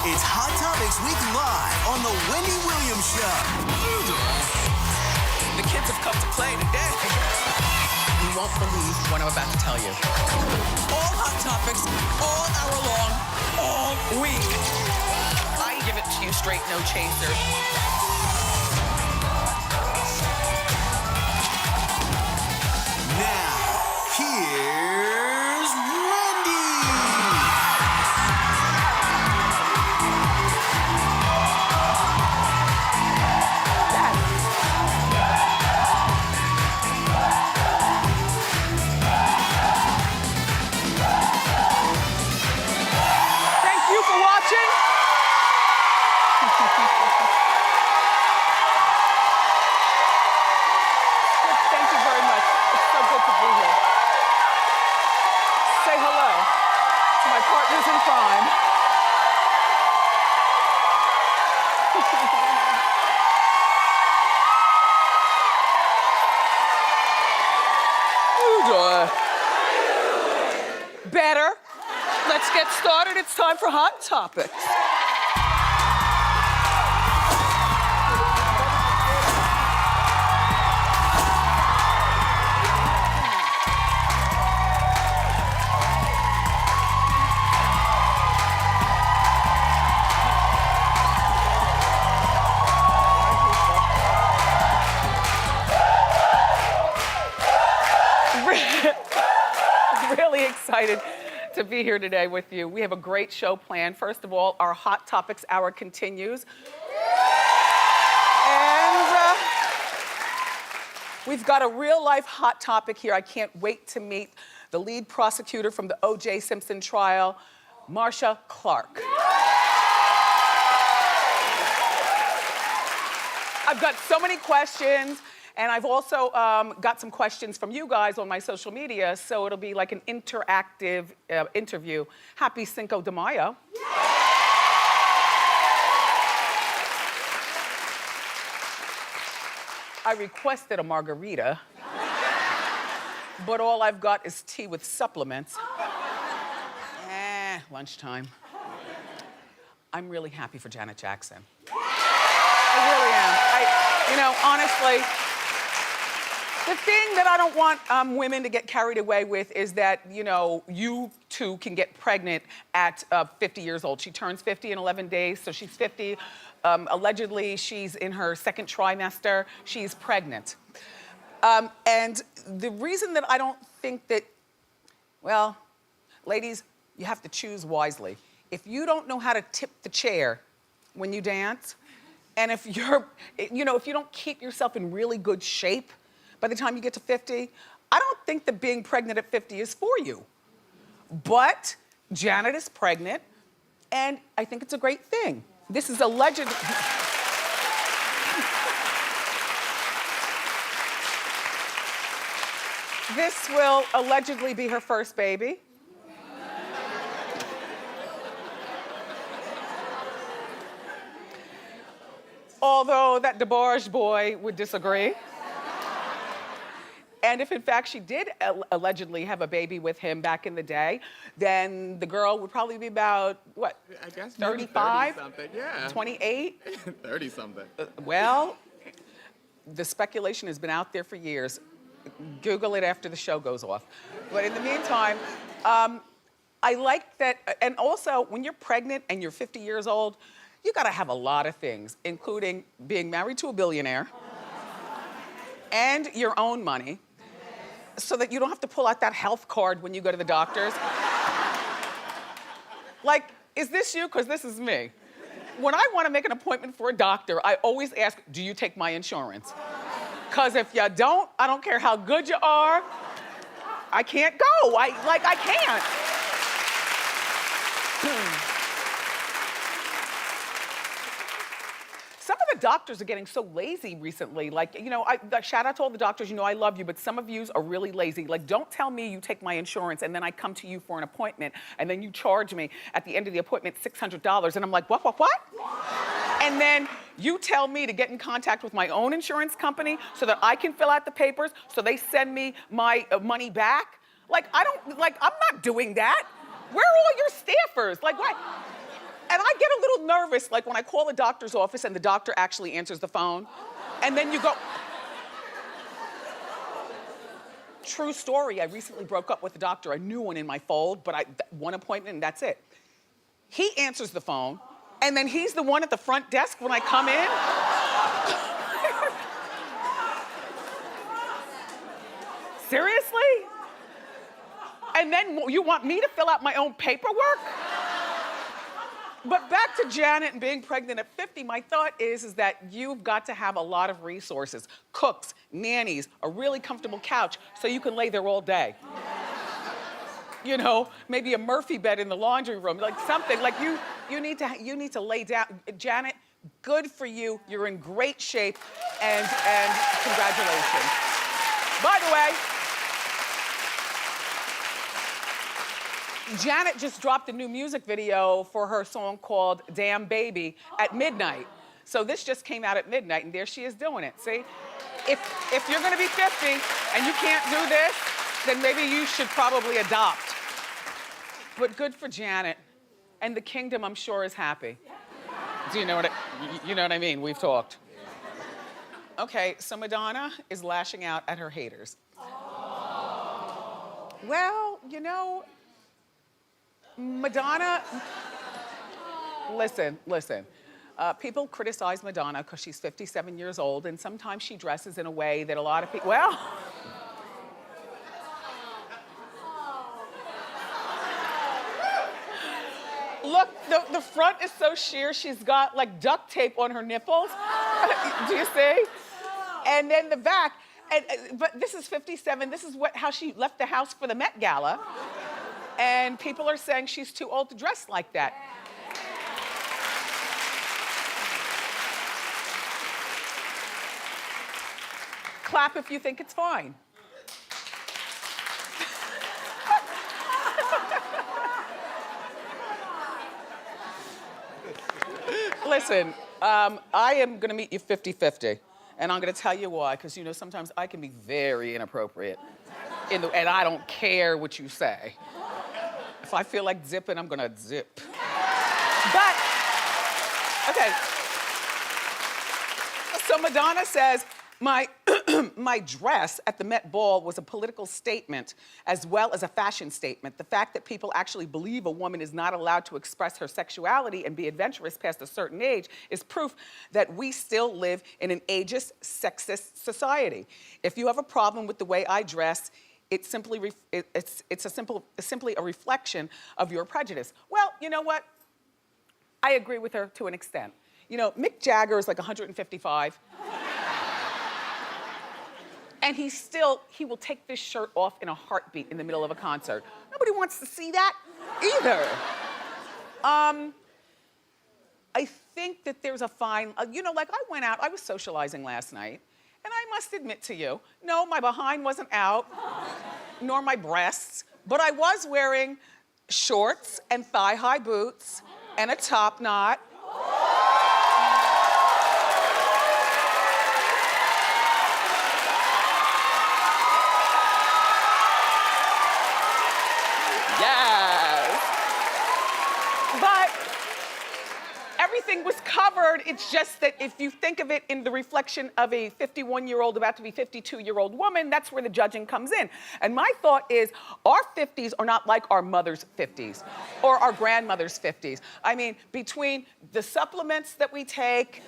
It's Hot Topics Week live on the Wendy Williams Show. The kids have come to play today. You won't believe what I'm about to tell you. All Hot Topics, all hour long, all week. I give it to you straight, no chaser. Now, here's Wendy. Thank you for watching. Thank you very much. It's so good to be here. Say hello to my partners in crime. Better. Let's get started. It's time for Hot Topics. Really excited to be here today with you. We have a great show planned. First of all, our Hot Topics Hour continues. And we've got a real-life hot topic here. I can't wait to meet the lead prosecutor from the O.J. Simpson trial, Marcia Clark. I've got so many questions. And I've also got some questions from you guys on my social media, so it'll be like an interactive interview. Happy Cinco de Mayo. I requested a margarita, but all I've got is tea with supplements. Lunchtime. I'm really happy for Janet Jackson. I really am. You know, honestly, the thing that I don't want women to get carried away with is that, you know, you too can get pregnant at 50 years old. She turns 50 in 11 days, so she's 50. Allegedly, she's in her second trimester. She's pregnant. And the reason that I don't think that, well, ladies, you have to choose wisely. If you don't know how to tip the chair when you dance, and if you're, you know, if you don't keep yourself in really good shape, by the time you get to 50, I don't think that being pregnant at 50 is for you. But Janet is pregnant, and I think it's a great thing. This is alleged. This will allegedly be her first baby. Although that DeBarge boy would disagree. And if in fact she did allegedly have a baby with him back in the day, then the girl would probably be about, what, I guess 35? 30-something, yeah. 28? 30-something. Well, the speculation has been out there for years. Google it after the show goes off. But in the meantime, I like that, and also when you're pregnant and you're 50 years old, you gotta have a lot of things, including being married to a billionaire and your own money, so that you don't have to pull out that health card when you go to the doctors. Like, is this you? Because this is me. When I want to make an appointment for a doctor, I always ask, do you take my insurance? Because if you don't, I don't care how good you are, I can't go. I can't. Some of the doctors are getting so lazy recently. Like, you know, shout out to all the doctors, you know I love you, but some of yous are really lazy. Like, don't tell me you take my insurance and then I come to you for an appointment and then you charge me at the end of the appointment $600 and I'm like, what? And then you tell me to get in contact with my own insurance company so that I can fill out the papers so they send me my money back. Like, I'm not doing that. Where are all your staffers? Like, what? And I get a little nervous, like when I call the doctor's office and the doctor actually answers the phone, and then you go. True story, I recently broke up with the doctor, a new one in my fold, but one appointment and that's it. He answers the phone, and then he's the one at the front desk when I come in. Seriously? And then you want me to fill out my own paperwork? But back to Janet and being pregnant at 50, my thought is that you've got to have a lot of resources. Cooks, nannies, a really comfortable couch so you can lay there all day. You know, maybe a Murphy bed in the laundry room, like something, like you need to lay down. Janet, good for you. You're in great shape, and congratulations. By the way, Janet just dropped a new music video for her song called Damn Baby at midnight. So this just came out at midnight, and there she is doing it, see? If you're gonna be 50 and you can't do this, then maybe you should probably adopt. But good for Janet. And the kingdom, I'm sure, is happy. Do you know what I mean? We've talked. Okay, so Madonna is lashing out at her haters. Well, you know, Madonna, listen. People criticize Madonna because she's 57 years old, and sometimes she dresses in a way that a lot of people, well. Look, the front is so sheer, she's got like duct tape on her nipples. Do you see? And then the back, but this is 57, this is how she left the house for the Met Gala. And people are saying she's too old to dress like that. Clap if you think it's fine. Listen, I am gonna meet you 50-50. And I'm gonna tell you why, because you know, sometimes I can be very inappropriate. And I don't care what you say. If I feel like zipping, I'm gonna zip. But, okay. So Madonna says, my dress at the Met Ball was a political statement as well as a fashion statement. The fact that people actually believe a woman is not allowed to express her sexuality and be adventurous past a certain age is proof that we still live in an ageist, sexist society. If you have a problem with the way I dress, it's simply a reflection of your prejudice. Well, you know what? I agree with her to an extent. You know, Mick Jagger is like 155. And he will take this shirt off in a heartbeat in the middle of a concert. Nobody wants to see that either. I think that there's a fine, you know, like I went out, I was socializing last night, and I must admit to you, no, my behind wasn't out, nor my breasts, but I was wearing shorts and thigh-high boots and a top knot. Everything was covered. It's just that if you think of it in the reflection of a 51-year-old about to be 52-year-old woman, that's where the judging comes in. And my thought is, our 50s are not like our mother's 50s or our grandmother's 50s. I mean, between the supplements that we take,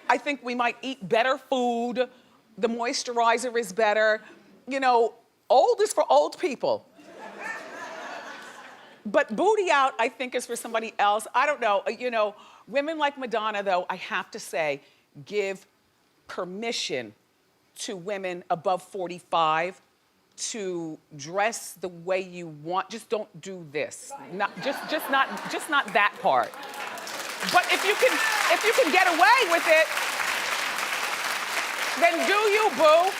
I think we might eat better food. The moisturizer is better. You know, old is for old people. But booty out, I think, is for somebody else. I don't know. You know, women like Madonna, though, I have to say, give permission to women above 45 to dress the way you want. Just don't do this. Just not that part. But if you can get away with it, then do you, boo.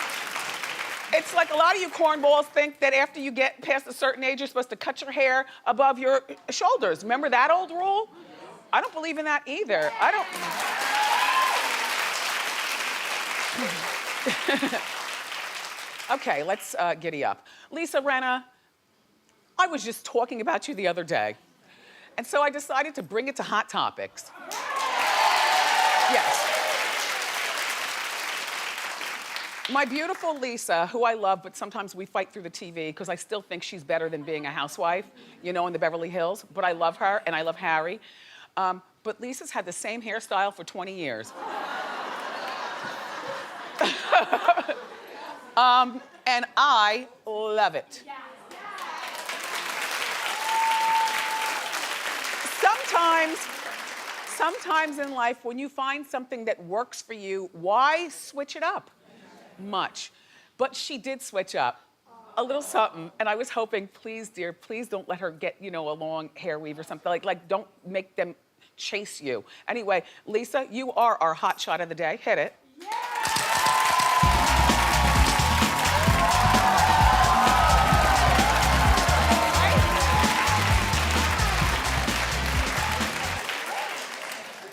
It's like a lot of you cornballs think that after you get past a certain age, you're supposed to cut your hair above your shoulders. Remember that old rule? I don't believe in that either. I don't. Okay, let's giddy up. Lisa Rinna, I was just talking about you the other day. And so I decided to bring it to Hot Topics. Yes. My beautiful Lisa, who I love, but sometimes we fight through the TV because I still think she's better than being a housewife, you know, in the Beverly Hills. But I love her and I love Harry. But Lisa's had the same hairstyle for 20 years. And I love it. Sometimes in life, when you find something that works for you, why switch it up? Much. But she did switch up. A little something, and I was hoping, please, dear, please don't let her get, you know, a long hair weave or something. Like don't make them chase you. Anyway, Lisa, you are our hot shot of the day. Hit it. Yeah.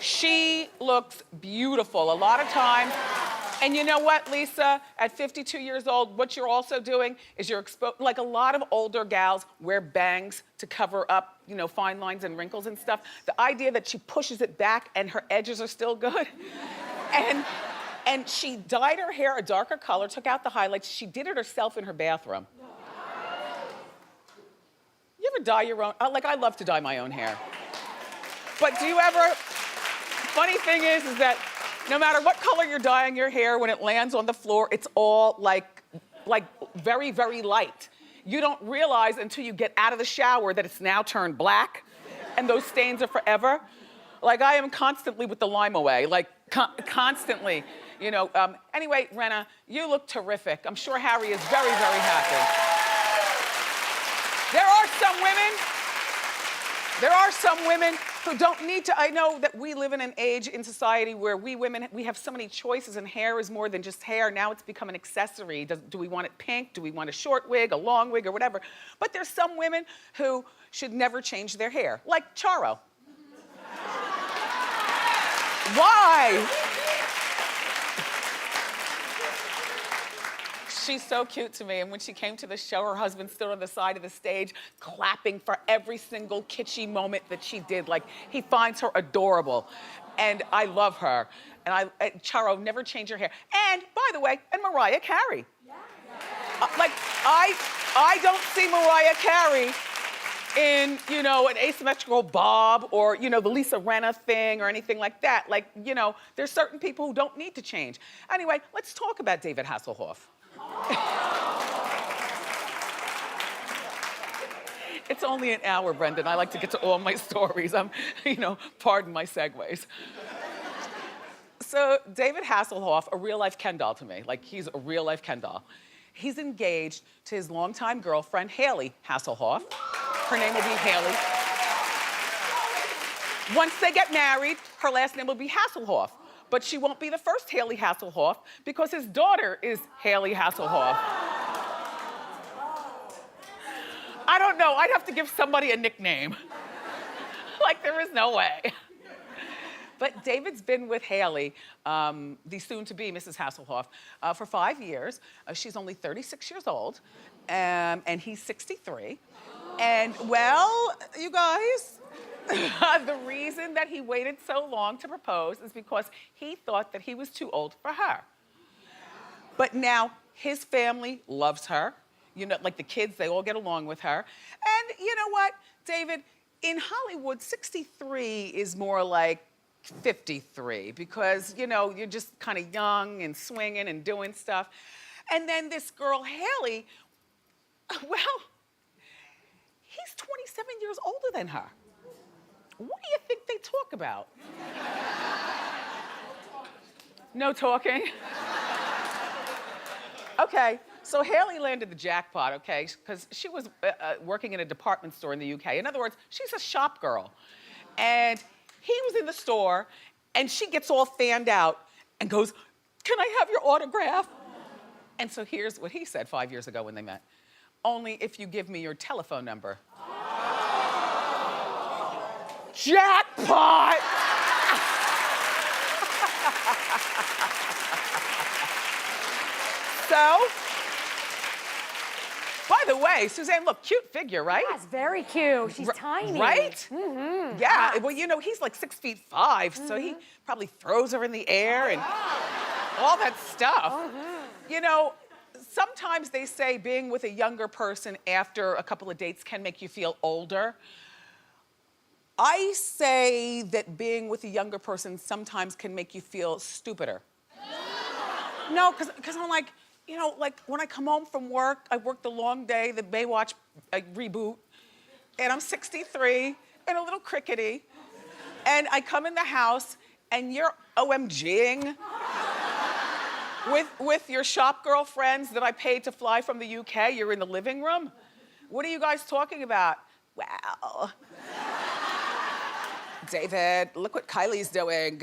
She looks beautiful a lot of times. And you know what, Lisa? At 52 years old, what you're also doing is you're like a lot of older gals wear bangs to cover up, you know, fine lines and wrinkles and stuff. The idea that she pushes it back and her edges are still good. And she dyed her hair a darker color, took out the highlights. She did it herself in her bathroom. You ever dye your own? Like, I love to dye my own hair. But do you ever, funny thing is that no matter what color you're dyeing your hair, when it lands on the floor, it's all like very, very light. You don't realize until you get out of the shower that it's now turned black and those stains are forever. Like, I am constantly with the Lime Away, like constantly, you know. Anyway, Rinna, you look terrific. I'm sure Harry is very, very happy. There are some women who don't need to. I know that we live in an age in society where we women, we have so many choices, and hair is more than just hair. Now it's become an accessory. Do we want it pink? Do we want a short wig, a long wig, or whatever? But there's some women who should never change their hair, like Charo. Why? She's so cute to me, and when she came to the show, her husband stood on the side of the stage clapping for every single kitschy moment that she did. Like, he finds her adorable, and I love her. And Charo, never change your hair. And, by the way, and Mariah Carey. Like, I don't see Mariah Carey in, you know, an asymmetrical bob or, you know, the Lisa Rinna thing or anything like that. Like, you know, there's certain people who don't need to change. Anyway, let's talk about David Hasselhoff. It's only an hour, Brendan. I like to get to all my stories. You know, pardon my segues. So David Hasselhoff, a real-life Ken doll to me. Like, he's a real-life Ken doll. He's engaged to his longtime girlfriend, Haley Hasselhoff. Her name will be Haley. Once they get married, her last name will be Hasselhoff. But she won't be the first Haley Hasselhoff because his daughter is Haley Hasselhoff. I don't know, I'd have to give somebody a nickname. Like, there is no way. But David's been with Haley, the soon-to-be Mrs. Hasselhoff, for 5 years. She's only 36 years old, and he's 63. And, well, you guys, the reason that he waited so long to propose is because he thought that he was too old for her. But now his family loves her. You know, like the kids, they all get along with her. And you know what, David, in Hollywood, 63 is more like 53 because, you know, you're just kind of young and swinging and doing stuff. And then this girl, Haley, well, he's 27 years older than her. What do you think they talk about? No talking? Okay, so Haley landed the jackpot, okay, because she was working in a department store in the UK. In other words, she's a shop girl. And he was in the store, and she gets all fanned out and goes, "Can I have your autograph?" And so here's what he said 5 years ago when they met. "Only if you give me your telephone number." Jackpot! By the way, Suzanne, look, cute figure, right? That's very cute. She's tiny. Right? Yeah, well, you know, he's like 6'5", so he probably throws her in the air and all that stuff. You know, sometimes they say being with a younger person after a couple of dates can make you feel older. I say that being with a younger person sometimes can make you feel stupider. No, because I'm like, you know, like when I come home from work, I worked a long day, the Baywatch reboot, and I'm 63 and a little crickety, and I come in the house and you're OMGing with your shop girlfriends that I paid to fly from the UK. You're in the living room. What are you guys talking about? Well, David, look what Kylie's doing.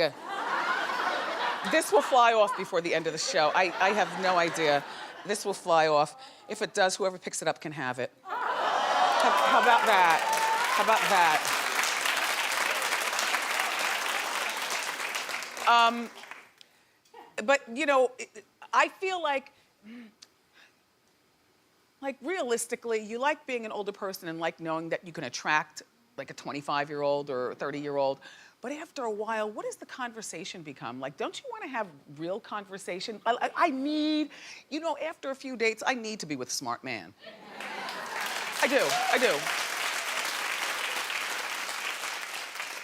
This will fly off before the end of the show. I have no idea. This will fly off. If it does, whoever picks it up can have it. How about that? How about that? But you know, I feel like realistically, you like being an older person and like knowing that you can attract like a 25-year-old or a 30-year-old. But after a while, what does the conversation become? Like, don't you want to have real conversation? I need, you know, after a few dates, I need to be with a smart man. I do.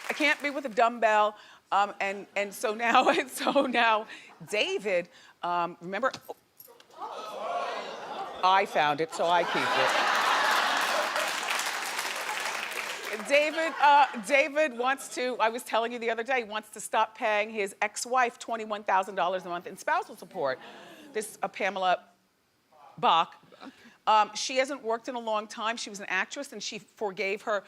I can't be with a dumbbell. And so now, David, remember? I found it, so I keep it. David wants to, I was telling you the other day, wants to stop paying his ex-wife $21,000 a month in spousal support. This Pamela Bach. She hasn't worked in a long time. She was an actress and she forgave her,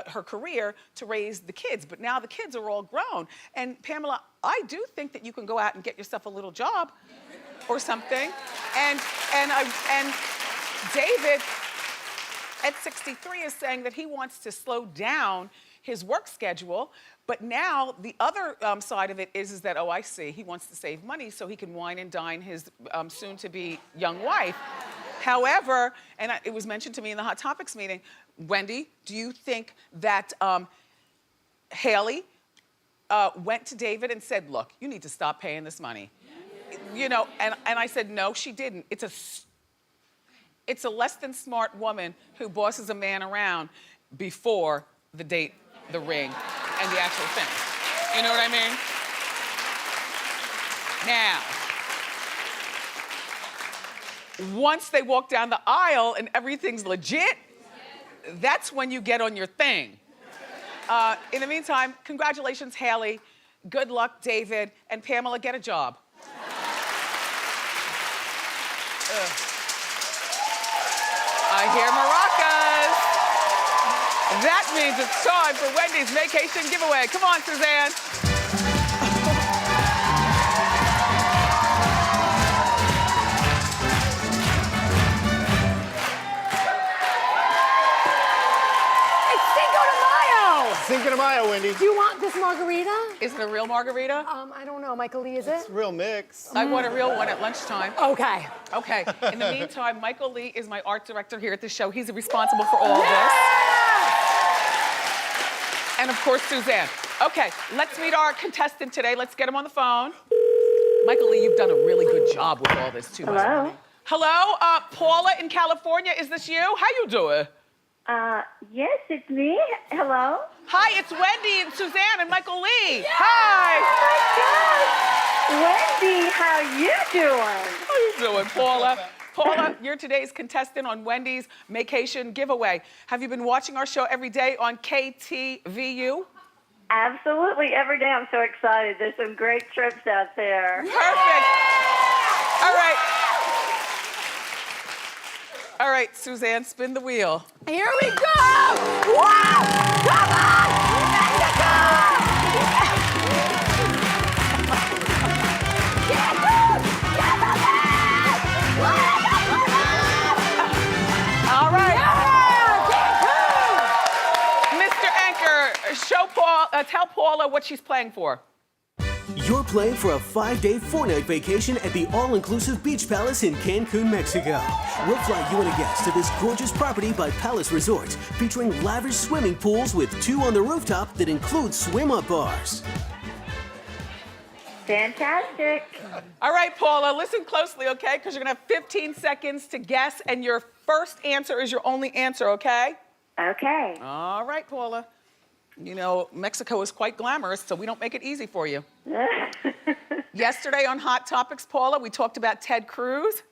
her career to raise the kids. But now the kids are all grown. And Pamela, I do think that you can go out and get yourself a little job or something. And David, at 63, is saying that he wants to slow down his work schedule, but now the other side of it is that, oh, I see, he wants to save money so he can wine and dine his soon-to-be young wife. However, and it was mentioned to me in the Hot Topics meeting, Wendy, do you think that Haley went to David and said, look, you need to stop paying this money? You know, and I said, no, she didn't. It's a less than smart woman who bosses a man around before the date, the ring, and the actual thing. You know what I mean? Now, once they walk down the aisle and everything's legit, that's when you get on your thing. In the meantime, congratulations, Haley. Good luck, David. And Pamela, get a job. I hear maracas. That means it's time for Wendy's vacation giveaway. Come on, Suzanne. It's Cinco de Mayo. Cinco de Mayo, Wendy. Do you want this margarita? Is it a real margarita? I don't know. Michael Lee, is it? It's real mix. I want a real one at lunchtime. Okay. Okay. In the meantime, Michael Lee is my art director here at the show. He's responsible for all this. And of course, Suzanne. Okay, let's meet our contestant today. Let's get him on the phone. Michael Lee, you've done a really good job with all this too. Hello? Hello, Paula in California. Is this you? How you doing? Yes, it's me. Hello? Hi, it's Wendy and Suzanne and Michael Lee. Yeah. Hi. Oh my God. Wendy, how you doing? How you doing, Paula? Paula, you're today's contestant on Wendy's Vacation Giveaway. Have you been watching our show every day on KTVU? Absolutely. Every day I'm so excited. There's some great trips out there. Perfect. All right. All right, Suzanne, spin the wheel. Here we go! Wow! Come on! Mexico! All right. Mr. Anchor, tell Paula what she's playing for. You're playing for a 5-day, 4-night vacation at the all-inclusive Beach Palace in Cancun, Mexico. We'll fly you and a guest to this gorgeous property by Palace Resorts, featuring lavish swimming pools with 2 on the rooftop that include swim-up bars. Fantastic. All right, Paula, listen closely, okay? Because you're gonna have 15 seconds to guess, and your first answer is your only answer, okay? Okay. All right, Paula. You know, Mexico is quite glamorous, so we don't make it easy for you. Yesterday on Hot Topics, Paula, we talked about Ted Cruz.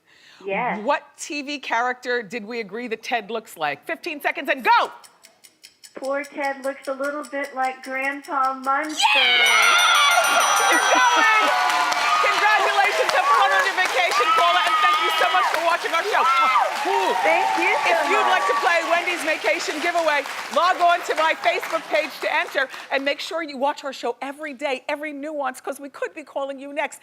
Yes. What TV character did we agree that Ted looks like? 15 seconds and go! Poor Ted looks a little bit like Grandpa Munster. You're going! Congratulations, have fun on your vacation, Paula, and thank you so much for watching our show. Thank you so If you'd much. like to play Wendy's Vacation Giveaway, log on to my Facebook page to enter, and make sure you watch our show every day, every nuance, because we could be calling you next.